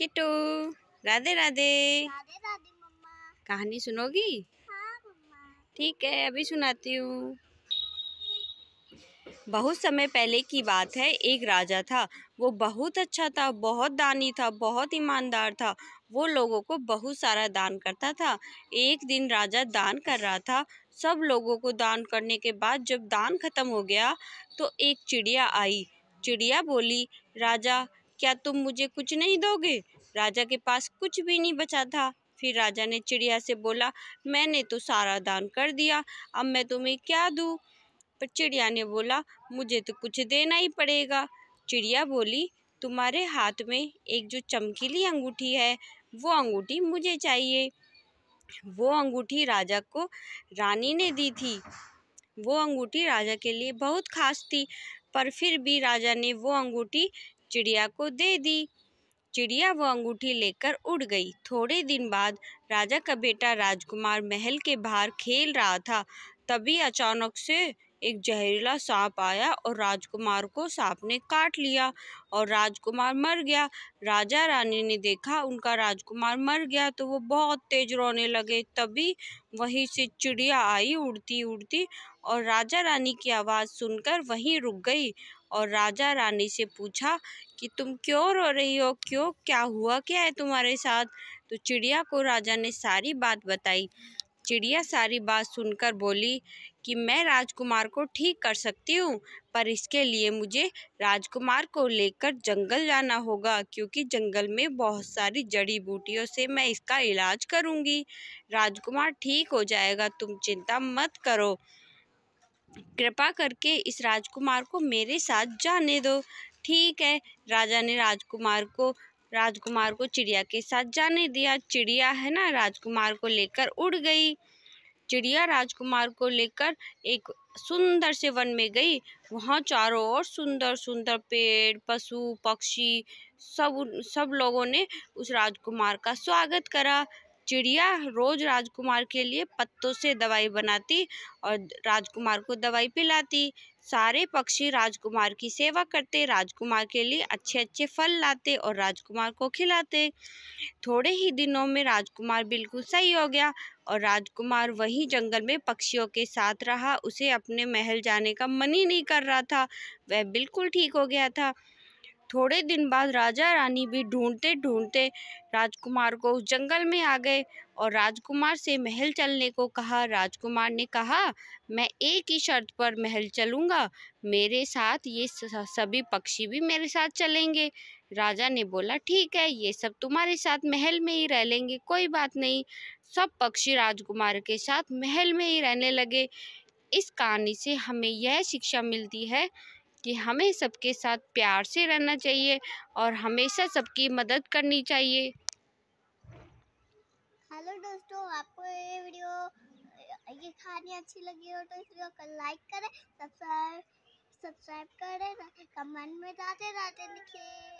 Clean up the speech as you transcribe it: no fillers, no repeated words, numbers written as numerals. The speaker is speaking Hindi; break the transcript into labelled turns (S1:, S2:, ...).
S1: किट्टू, राधे राधे।
S2: राधे राधे मम्मा।
S1: कहानी सुनोगी?
S2: हाँ मम्मा।
S1: ठीक है, अभी सुनाती हूँ। बहुत समय पहले की बात है। एक राजा था। वो बहुत अच्छा था, बहुत दानी था, बहुत ईमानदार था। वो लोगों को बहुत सारा दान करता था। एक दिन राजा दान कर रहा था। सब लोगों को दान करने के बाद जब दान खत्म हो गया तो एक चिड़िया आई। चिड़िया बोली, राजा क्या तुम मुझे कुछ नहीं दोगे? राजा के पास कुछ भी नहीं बचा था। फिर राजा ने चिड़िया से बोला, मैंने तो सारा दान कर दिया, अब मैं तुम्हें क्या दूँ? पर चिड़िया ने बोला, मुझे तो कुछ देना ही पड़ेगा। चिड़िया बोली, तुम्हारे हाथ में एक जो चमकीली अंगूठी है, वो अंगूठी मुझे चाहिए। वो अंगूठी राजा को रानी ने दी थी। वो अंगूठी राजा के लिए बहुत खास थी, पर फिर भी राजा ने वो अंगूठी चिड़िया को दे दी। चिड़िया वो अंगूठी लेकर उड़ गई। थोड़े दिन बाद राजा का बेटा राजकुमार महल के बाहर खेल रहा था। तभी अचानक से एक जहरीला सांप आया और राजकुमार को सांप ने काट लिया और राजकुमार मर गया। राजा रानी ने देखा उनका राजकुमार मर गया तो वो बहुत तेज रोने लगे। तभी वहीं से चिड़िया आई उड़ती उड़ती और राजा रानी की आवाज़ सुनकर वहीं रुक गई और राजा रानी से पूछा कि तुम क्यों रो रही हो? क्यों, क्या हुआ, क्या है तुम्हारे साथ? तो चिड़िया को राजा ने सारी बात बताई। चिड़िया सारी बात सुनकर बोली कि मैं राजकुमार को ठीक कर सकती हूँ, पर इसके लिए मुझे राजकुमार को लेकर जंगल जाना होगा, क्योंकि जंगल में बहुत सारी जड़ी बूटियों से मैं इसका इलाज करूँगी। राजकुमार ठीक हो जाएगा, तुम चिंता मत करो। कृपा करके इस राजकुमार को मेरे साथ जाने दो। ठीक है, राजा ने राजकुमार को चिड़िया के साथ जाने दिया। चिड़िया है ना राजकुमार को लेकर उड़ गई। चिड़िया राजकुमार को लेकर एक सुंदर से वन में गई। वहाँ चारों ओर सुंदर सुंदर पेड़, पशु, पक्षी, सब लोगों ने उस राजकुमार का स्वागत करा। चिड़िया रोज राजकुमार के लिए पत्तों से दवाई बनाती और राजकुमार को दवाई पिलाती। सारे पक्षी राजकुमार की सेवा करते, राजकुमार के लिए अच्छे अच्छे फल लाते और राजकुमार को खिलाते। थोड़े ही दिनों में राजकुमार बिल्कुल सही हो गया और राजकुमार वहीं जंगल में पक्षियों के साथ रहा। उसे अपने महल जाने का मन ही नहीं कर रहा था। वह बिल्कुल ठीक हो गया था। थोड़े दिन बाद राजा रानी भी ढूंढते ढूंढते राजकुमार को उस जंगल में आ गए और राजकुमार से महल चलने को कहा। राजकुमार ने कहा, मैं एक ही शर्त पर महल चलूँगा, मेरे साथ ये सभी पक्षी भी मेरे साथ चलेंगे। राजा ने बोला, ठीक है, ये सब तुम्हारे साथ महल में ही रह लेंगे, कोई बात नहीं। सब पक्षी राजकुमार के साथ महल में ही रहने लगे। इस कहानी से हमें यह शिक्षा मिलती है कि हमें सबके साथ प्यार से रहना चाहिए और हमेशा सबकी मदद करनी चाहिए।
S2: हेलो दोस्तों, आपको ये वीडियो, ये कहानी अच्छी लगी हो तो इस वीडियो को लाइक करें, सब्सक्राइब करें, कमेंट में राधे राधे लिखें।